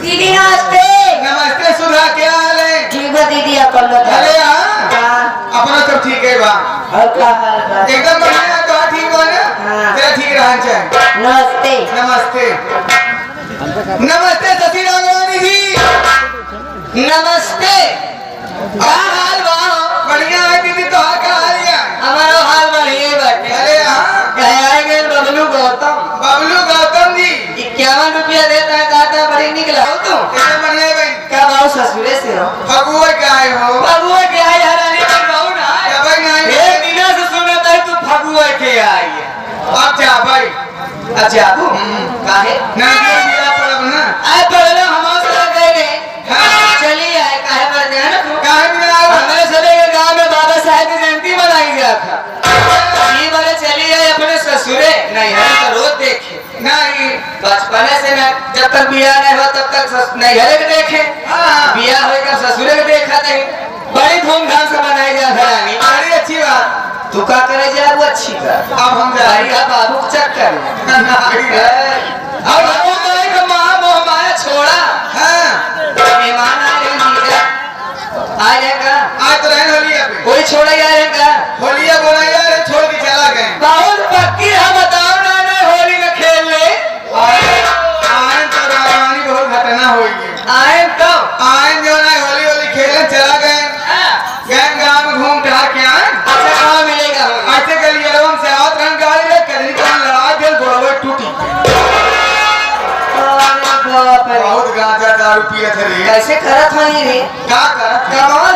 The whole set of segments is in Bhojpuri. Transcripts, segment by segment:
दीदी नमस्ते। नमस्ते सुधा, क्या हाल है? ठीक है दीदी, आप कर लो। अरे अपना सब ठीक है बा? एकदम बढ़िया। तो ठीक हो ना? तेरा ठीक रहना चाहिए। नमस्ते। नमस्ते नमस्ते सती राघवानी जी। नमस्ते। क्या हाल बा? बढ़िया है दीदी। तो क्या हाल है? हमारा हाल बढ़िया बाटे। अरे आएंगे बबलू गौतम। बबलू गौतम जी 51 रुपया देता है, कहता बड़ी निकला हो तुम। एकदम बढ़िया है। क्या भाव ससुरे से हो? फगुआ क्या है हो? फगुआ के आई हराने पर कहूँ ना। क्या भाई नहीं? एक दिना से सुना था तू फगुआ के आई है। आप जा भाई। अच्छा अबू काहे? ना दिया पड़ब ना। आए पहले हमारे साथ गए रे। चलिए आए काहे पर गए ना तू? काहे भी आए? हमारे सभी के गांव में बाबा साहब की जयंती मनाई गया था। ये बारे चली आए अपने ससुरे। नहीं है तो रोज देखे। नहीं बचपने से मैं जब तक बियाह नहीं हुआ तब तक नैहरे के देखे। बियाह होगा ससुरे के देखा नहीं। बड़ी धूमधाम से मनाई जा रानी। बड़ी अच्छी बात। तू का करे जा वो अच्छी बात। अब हम जा रहे भैया बाबू को चक्कर अब बाबू भाई का माँ मोह माया छोड़ा। मेहमान आ रहे हैं। आ जाएगा आज तो रहन होलिया पे। कोई छोड़ा जाएगा। होलिया बोला यार, छोड़ के चला गए। बहुत पक्की है, बताओ ना होली में खेल ले। आयन तो राजवानी बहुत घटना हुई। आए तो आयन जो है होली होली खेलने चला गए। गए गाँव में घूम टहल के आए। अच्छा कहाँ मिलेगा? ऐसे गलियरवन से आवत रंग गाड़ी में कदरी का लड़ा दिल गोड़वे टूटी। बहुत गांजा दारू पिए थे रे। कैसे करत हई रे? क्या करत? कमाल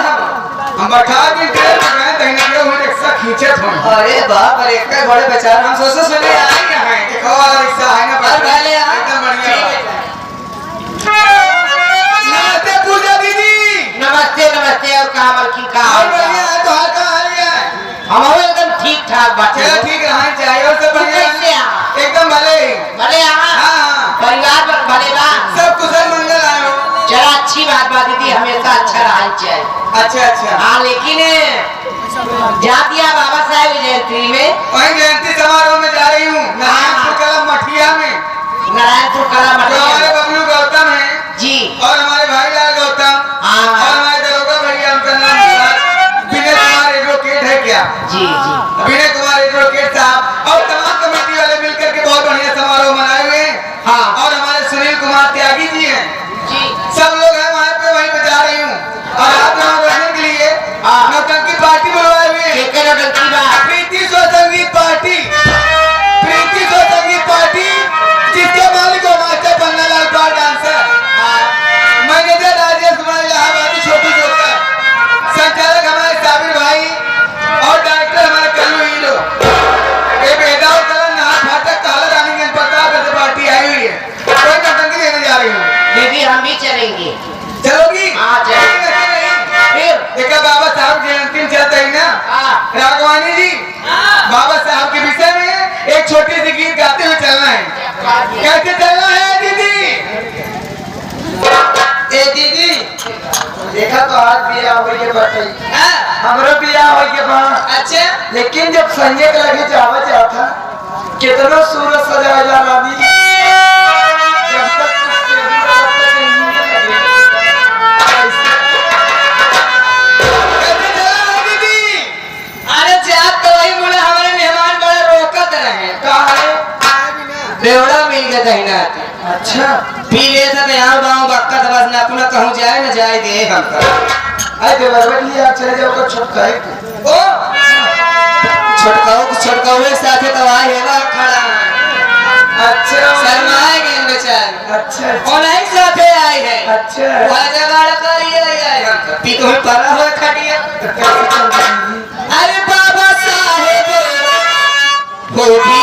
हम बैठा के ट्रेन में गए तहने के हम रिक्शा खींचत हूं। अरे बाप रे, एक बड़े बेचारे हम सोचे सुने आए कहां है। एक और रिक्शा है ना और पहले एकदम बढ़िया। नमस्ते पूजा दीदी। नमस्ते नमस्ते। और कहां मलकी का और बढ़िया है। तो हाल का हाल है? हम एकदम ठीक ठाक बात चलो ठीक रहना चाहिए। और सब बढ़िया एकदम भले भले परिवार पर भले बा सब कुशल मंगल आए हो। चला अच्छी बात बात दीदी, हमेशा अच्छा रहना चाहिए। अच्छा हाँ लेकिन जा दिया बाबा साहब जयंती में। वही जयंती समारोह में जा रही हूँ नारायणपुर कला मठिया में। नारायणपुर कला तो हमारे बबलू गौतम है जी और हमारे भाई लाल गौतम और हमारे दरोगा भैया, उनका नाम विनय कुमार एडवोकेट है क्या? जी विनय कुमार एडवोकेट साहब और तमाम कमेटी वाले मिलकर के बहुत बढ़िया समारोह मनाए हुए हैं। हाँ और हमारे सुनील कुमार त्यागी जी हैं जी। सब लोग हैं वहाँ पे। वहीं पे जा रही हूँ और आप वहाँ बैठने के लिए नौटंकी पार्टी बुलवाए हुए हैं। प्रीति सो संगीत पार्टी। प्रीति सो संगीत पार्टी जिसके मालिक हो मास्टर पन्नालाल पाल डांसर, मैनेजर राजेश कुमार इलाहाबादी छोटू जोकर, संचालक हमारे साबिर भाई और डायरेक्टर हमारे कल्लू हीरो। ये बेदा और कलर नहा फाटक काला रानी गंज प्रताप से पार्टी आई हुई है। कोई नौटंकी लेने जा रही हूँ। दीदी हम भी चलेंगे। चलोगी? हाँ चलेंगे। फिर देखा बाबा साहब जयंती में चलते हैं ना राघवानी जी। बाबा साहब के विषय में एक छोटी सी गीत गाते हुए चलना है। कैसे चलना है दीदी? ए दीदी देखा तो आज बिया हो के बताई। हमरो बिया हो के बा। अच्छा लेकिन जब संजय के लगे जावा जाता कितना सूरज सजाया रानी। जब तक बेवड़ा मिल गया दहीना। अच्छा पी ले था यहाँ गाँव बक्का दबस ना अपना कहूँ जाए ना जाए दे हम कर। आई देवर बैठिए आप चले जाओ को छुटका है ओ छुटकाओ के साथ तो आए है ना खड़ा। अच्छा शर्माए गए बेचारे। अच्छा कौन है साथ आए है? अच्छा वह जगाड़ कर ये आए हम पी तो परा हुआ खड़िया। अरे बाबा साहेब वो भी